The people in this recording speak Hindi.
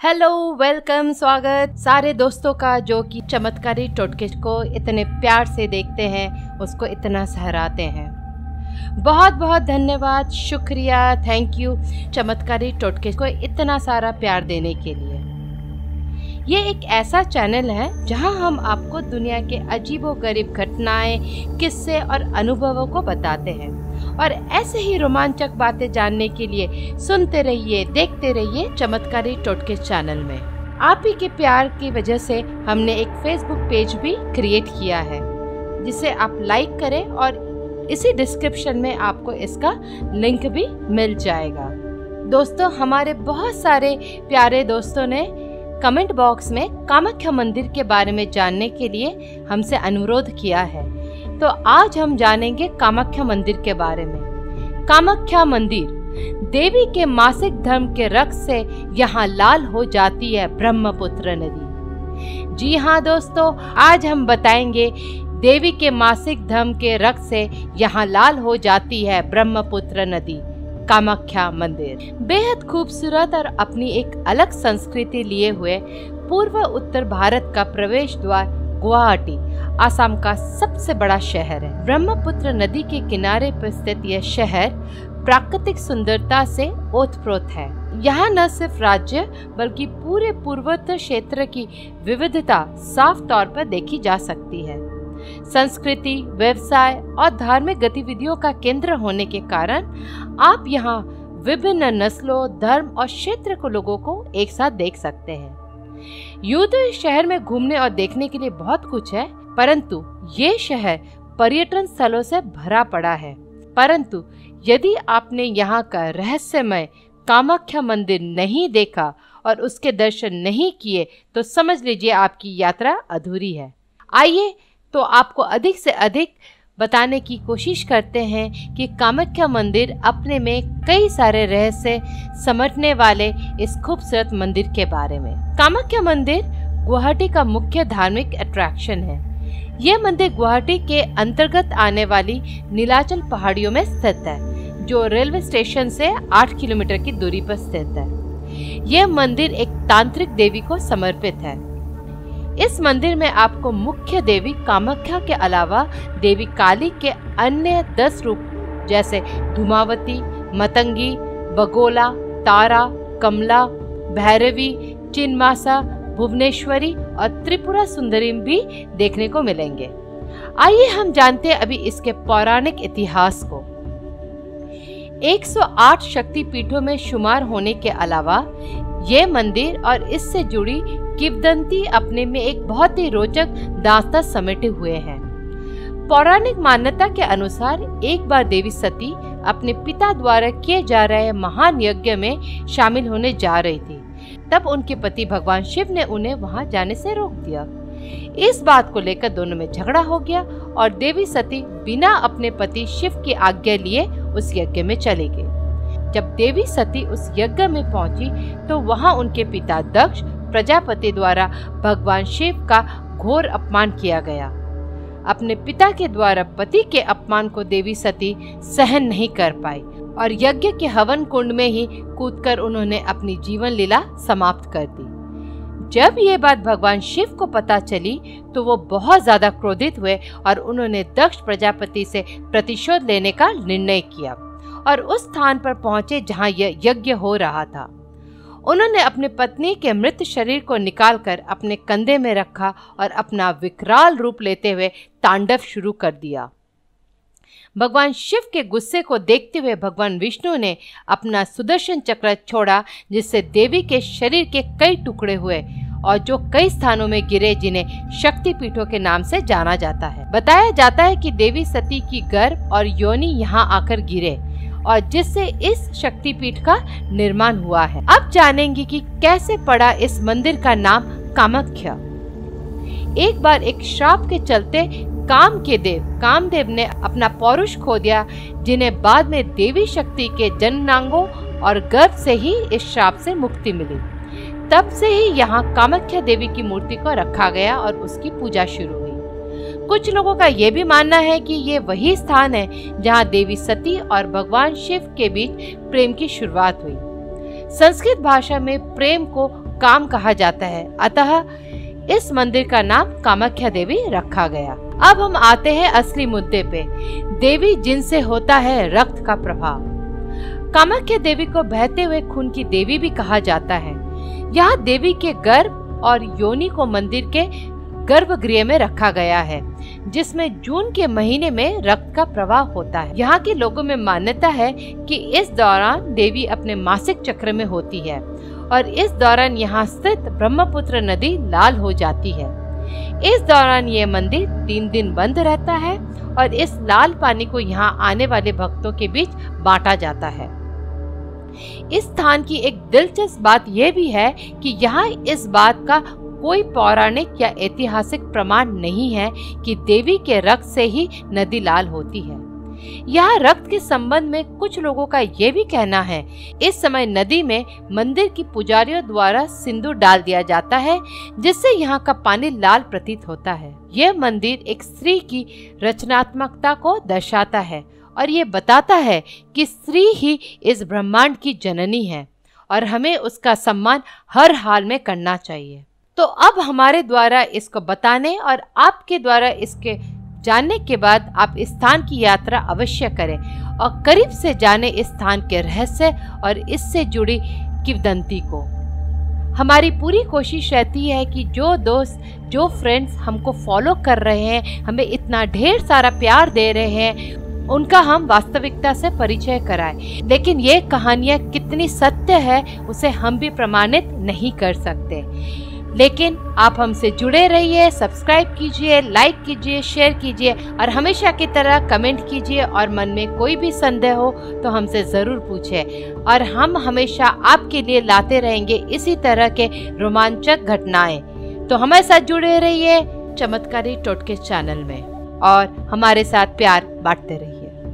हेलो, वेलकम, स्वागत सारे दोस्तों का जो कि चमत्कारी टोटके को इतने प्यार से देखते हैं, उसको इतना सहराते हैं। बहुत बहुत धन्यवाद, शुक्रिया, थैंक यू चमत्कारी टोटके को इतना सारा प्यार देने के लिए। ये एक ऐसा चैनल है जहां हम आपको दुनिया के अजीबोगरीब घटनाएं, किस्से और अनुभवों को बताते हैं और ऐसे ही रोमांचक बातें जानने के लिए सुनते रहिए, देखते रहिए चमत्कारी टोटके चैनल में। आप ही के प्यार की वजह से हमने एक फेसबुक पेज भी क्रिएट किया है जिसे आप लाइक करें और इसी डिस्क्रिप्शन में आपको इसका लिंक भी मिल जाएगा। दोस्तों, हमारे बहुत सारे प्यारे दोस्तों ने कमेंट बॉक्स में कामाख्या मंदिर के बारे में जानने के लिए हमसे अनुरोध किया है, तो आज हम जानेंगे कामाख्या मंदिर के बारे में। कामाख्या मंदिर, देवी के मासिक धर्म के रक्त से यहाँ लाल हो जाती है ब्रह्मपुत्र नदी। जी हाँ दोस्तों, आज हम बताएंगे देवी के मासिक धर्म के रक्त से यहाँ लाल हो जाती है ब्रह्मपुत्र नदी, कामाख्या मंदिर। बेहद खूबसूरत और अपनी एक अलग संस्कृति लिए हुए पूर्व उत्तर भारत का प्रवेश द्वार गुवाहाटी आसाम का सबसे बड़ा शहर है। ब्रह्मपुत्र नदी के किनारे पर स्थित यह शहर प्राकृतिक सुंदरता से ओतप्रोत है। यहाँ न सिर्फ राज्य बल्कि पूरे पूर्वोत्तर क्षेत्र की विविधता साफ तौर पर देखी जा सकती है। संस्कृति, व्यवसाय और धार्मिक गतिविधियों का केंद्र होने के कारण आप यहाँ विभिन्न नस्लों, धर्म और क्षेत्र के लोगों को एक साथ देख सकते हैं। यूं तो इस शहर में घूमने और देखने के लिए बहुत कुछ है, परंतु ये शहर पर्यटन स्थलों से भरा पड़ा है। परंतु यदि आपने यहाँ का रहस्यमय कामाख्या मंदिर नहीं देखा और उसके दर्शन नहीं किए तो समझ लीजिए आपकी यात्रा अधूरी है। आइए तो आपको अधिक से अधिक बताने की कोशिश करते हैं कि कामाख्या मंदिर अपने में कई सारे रहस्य समेटने वाले इस खूबसूरत मंदिर के बारे में। कामाख्या मंदिर गुवाहाटी का मुख्य धार्मिक अट्रैक्शन है। यह मंदिर गुवाहाटी के अंतर्गत आने वाली नीलाचल पहाड़ियों में स्थित है, जो रेलवे स्टेशन से 8 किलोमीटर की दूरी पर स्थित है। यह मंदिर एक तांत्रिक देवी को समर्पित है। इस मंदिर में आपको मुख्य देवी कामाख्या के अलावा देवी काली के अन्य 10 रूप जैसे धूमावती, मतंगी, बगोला, तारा, कमला, भैरवी, चिन्मासा, भुवनेश्वरी और त्रिपुरा सुंदरी भी देखने को मिलेंगे। आइए हम जानते हैं अभी इसके पौराणिक इतिहास को। 108 शक्तिपीठों में शुमार होने के अलावा ये मंदिर और इससे जुड़ी किंवदंती अपने में एक बहुत ही रोचक दास्तान समेटे हुए हैं। पौराणिक मान्यता के अनुसार एक बार देवी सती अपने पिता द्वारा किए जा रहे महान यज्ञ में शामिल होने जा रही थी। तब उनके पति भगवान शिव ने उन्हें वहां जाने से रोक दिया। इस बात को लेकर दोनों में झगड़ा हो गया और देवी सती बिना अपने पति शिव की आज्ञा लिए उस यज्ञ में चली गई। जब देवी सती उस यज्ञ में पहुंची तो वहां उनके पिता दक्ष प्रजापति द्वारा भगवान शिव का घोर अपमान किया गया। अपने पिता के द्वारा पति के अपमान को देवी सती सहन नहीं कर पाई और यज्ञ के हवन कुंड में ही कूदकर उन्होंने अपनी जीवन लीला समाप्त कर दी। जब ये बात भगवान शिव को पता चली तो वो बहुत ज्यादा क्रोधित हुए और उन्होंने दक्ष प्रजापति से प्रतिशोध लेने का निर्णय किया और उस स्थान पर पहुंचे जहां यह यज्ञ हो रहा था। उन्होंने अपनी पत्नी के मृत शरीर को निकालकर अपने कंधे में रखा और अपना विकराल रूप लेते हुए तांडव शुरू कर दिया। भगवान शिव के गुस्से को देखते हुए भगवान विष्णु ने अपना सुदर्शन चक्र छोड़ा, जिससे देवी के शरीर के कई टुकड़े हुए और जो कई स्थानों में गिरे, जिन्हें शक्तिपीठों के नाम से जाना जाता है। बताया जाता है कि देवी सती की गर्भ और योनि यहाँ आकर गिरे और जिससे इस शक्तिपीठ का निर्माण हुआ है। अब जानेंगे कि कैसे पड़ा इस मंदिर का नाम कामाख्या। एक बार एक श्राप के चलते कामदेव ने अपना पौरुष खो दिया, जिन्हें बाद में देवी शक्ति के जननांगों और गर्भ से ही इस श्राप से मुक्ति मिली। तब से ही यहाँ कामाख्या देवी की मूर्ति को रखा गया और उसकी पूजा शुरू हुई। कुछ लोगों का यह भी मानना है कि ये वही स्थान है जहाँ देवी सती और भगवान शिव के बीच प्रेम की शुरुआत हुई। संस्कृत भाषा में प्रेम को काम कहा जाता है, अतः इस मंदिर का नाम कामाख्या देवी रखा गया। अब हम आते हैं असली मुद्दे पे, देवी जिनसे होता है रक्त का प्रभाव। कामाख्या देवी को बहते हुए खून की देवी भी कहा जाता है। यहाँ देवी के गर्भ और योनि को मंदिर के गर्भगृह में रखा गया है, जिसमें जून के महीने में रक्त का प्रवाह होता है। यहाँ के लोगों में मान्यता है कि इस दौरान देवी अपने मासिक चक्र में होती है और इस दौरान यहाँ स्थित ब्रह्मपुत्र नदी लाल हो जाती है। इस दौरान ये मंदिर 3 दिन बंद रहता है और इस लाल पानी को यहाँ आने वाले भक्तों के बीच बांटा जाता है। इस स्थान की एक दिलचस्प बात यह भी है कि यहाँ इस बात का कोई पौराणिक या ऐतिहासिक प्रमाण नहीं है कि देवी के रक्त से ही नदी लाल होती है। यहाँ रक्त के संबंध में कुछ लोगों का ये भी कहना है, इस समय नदी में मंदिर की पुजारियों द्वारा सिंदूर डाल दिया जाता है, जिससे यहाँ का पानी लाल प्रतीत होता है। यह मंदिर एक स्त्री की रचनात्मकता को दर्शाता है और ये बताता है कि स्त्री ही इस ब्रह्मांड की जननी है और हमें उसका सम्मान हर हाल में करना चाहिए। तो अब हमारे द्वारा इसको बताने और आपके द्वारा इसके जानने के बाद आप इस स्थान की यात्रा अवश्य करें और करीब से जाने इस स्थान के रहस्य और इससे जुड़ी किंवदंती को। हमारी पूरी कोशिश रहती है कि जो दोस्त, जो फ्रेंड्स हमको फॉलो कर रहे हैं, हमें इतना ढेर सारा प्यार दे रहे हैं, उनका हम वास्तविकता से परिचय कराएं। लेकिन ये कहानियाँ कितनी सत्य है उसे हम भी प्रमाणित नहीं कर सकते। लेकिन आप हमसे जुड़े रहिए, सब्सक्राइब कीजिए, लाइक कीजिए, शेयर कीजिए और हमेशा की तरह कमेंट कीजिए और मन में कोई भी संदेह हो तो हमसे ज़रूर पूछें और हम हमेशा आपके लिए लाते रहेंगे इसी तरह के रोमांचक घटनाएं। तो हमारे साथ जुड़े रहिए चमत्कारी टोटके चैनल में और हमारे साथ प्यार बांटते रहिए।